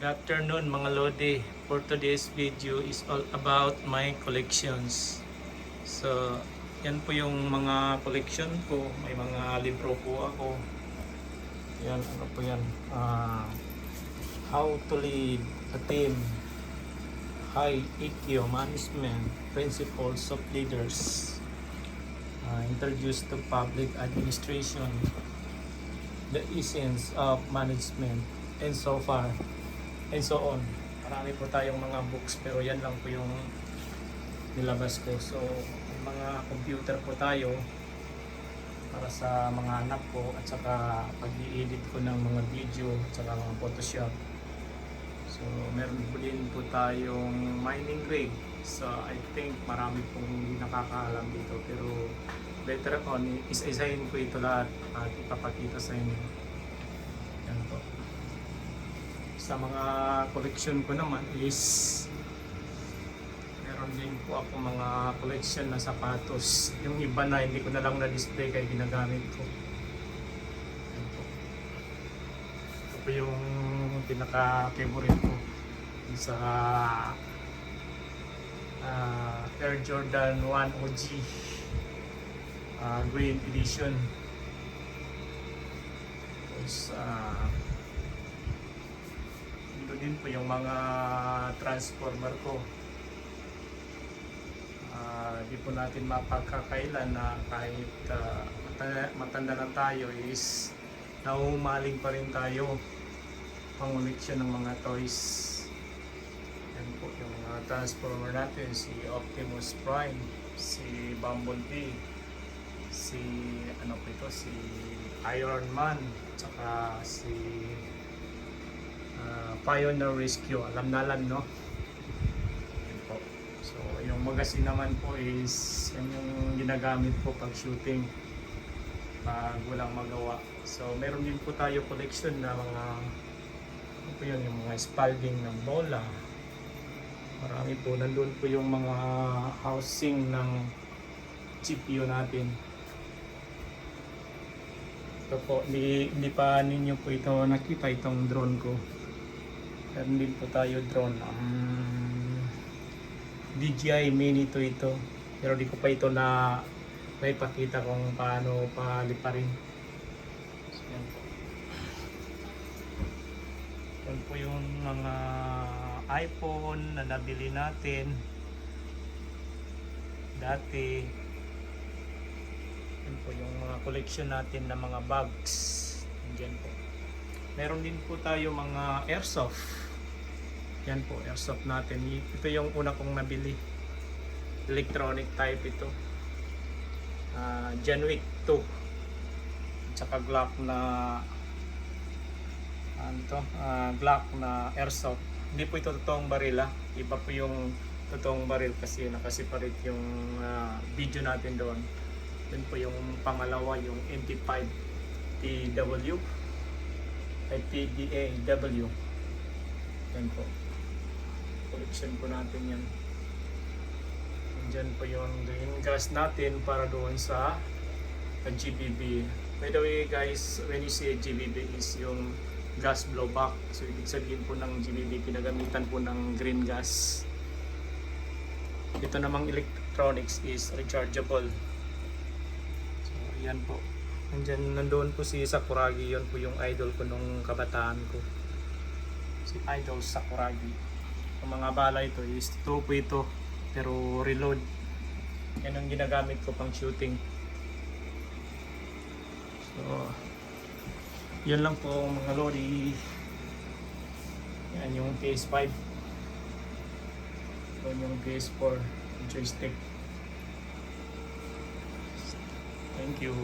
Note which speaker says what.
Speaker 1: Good afternoon mga Lodi. For today's video is all about my collections. So, yan po yung mga collection ko. May mga libro po ako. Yan, ano po yan? How to lead a team. High EQ Management Principles of Leaders. Introduced to Public Administration. The Essence of Management. And so far. And so on. Marami po tayong mga books pero yan lang po yung nilabas ko. So, may mga computer po tayo para sa mga anak ko at saka pag-i-edit ko ng mga video at saka mga Photoshop. So, meron po din po tayong mining rig. So, I think marami pong hindi nakakaalam dito pero later on, isa-isahin ko ito lahat at ipapakita sa inyo. Yan po. Sa mga collection ko naman is meron din po ako mga collection na sapatos. Yung iba na hindi ko na lang na-display kaya ginagamit ko. Yan po. Ito po yung pinaka-favorite ko sa Air Jordan 1 OG green edition. Tapos din po yung mga transformer ko. Di po natin mapagkakailan na kahit matanda na tayo is naumaling pa rin tayo panguliksyon ng mga toys. Yan po yung mga transformer natin, si Optimus Prime, si Bumblebee, si ano po ito, si Iron Man, tsaka si Pioneer Rescue, alam na lang, no? Po. So, yung magazine naman po is yan yung ginagamit po pag shooting pag walang magawa. So, meron din po tayo collection na mga ano po yun, yung mga Spalding ng bola. Marami po, nandun po yung mga housing ng GPU natin. Ito po, hindi pa ninyo po ito nakita itong drone ko. Meron din po tayo drone. DJI Mini to ito. Pero di ko pa ito na naipakita kung paano paliparin. So, yan po. Yan po yung mga iPhone na nabili natin dati. Yan po yung mga collection natin na mga bags. Yan po. Meron din po tayo mga airsoft. Yan po, airsoft natin. Ito yung una kong nabili. Electronic type ito. John Wick 2. At saka Glock na Glock na airsoft. Hindi po ito totoong baril. Iba po yung totoong baril kasi nakasiparate yung video natin doon. Yan po yung pangalawa, yung MP5 PW ay PDAW. Yan po. Collection po natin yan. Diyan po yung gas natin para doon sa GBB. By the way guys, when you say GBB is yung gas blowback. So ibig sabihin po ng GBB, pinagamitan po ng green gas. Ito namang electronics is rechargeable. So yan po. Nandoon po si Sakuragi, yun po yung idol ko nung kabataan ko. Si Idol Sakuragi. Ang mga bala ito is ito po ito, pero reload. Yan ang ginagamit ko pang shooting. So, yun lang po mga lodi. Yan yung PS5. Yun yung PS4 joystick. Thank you.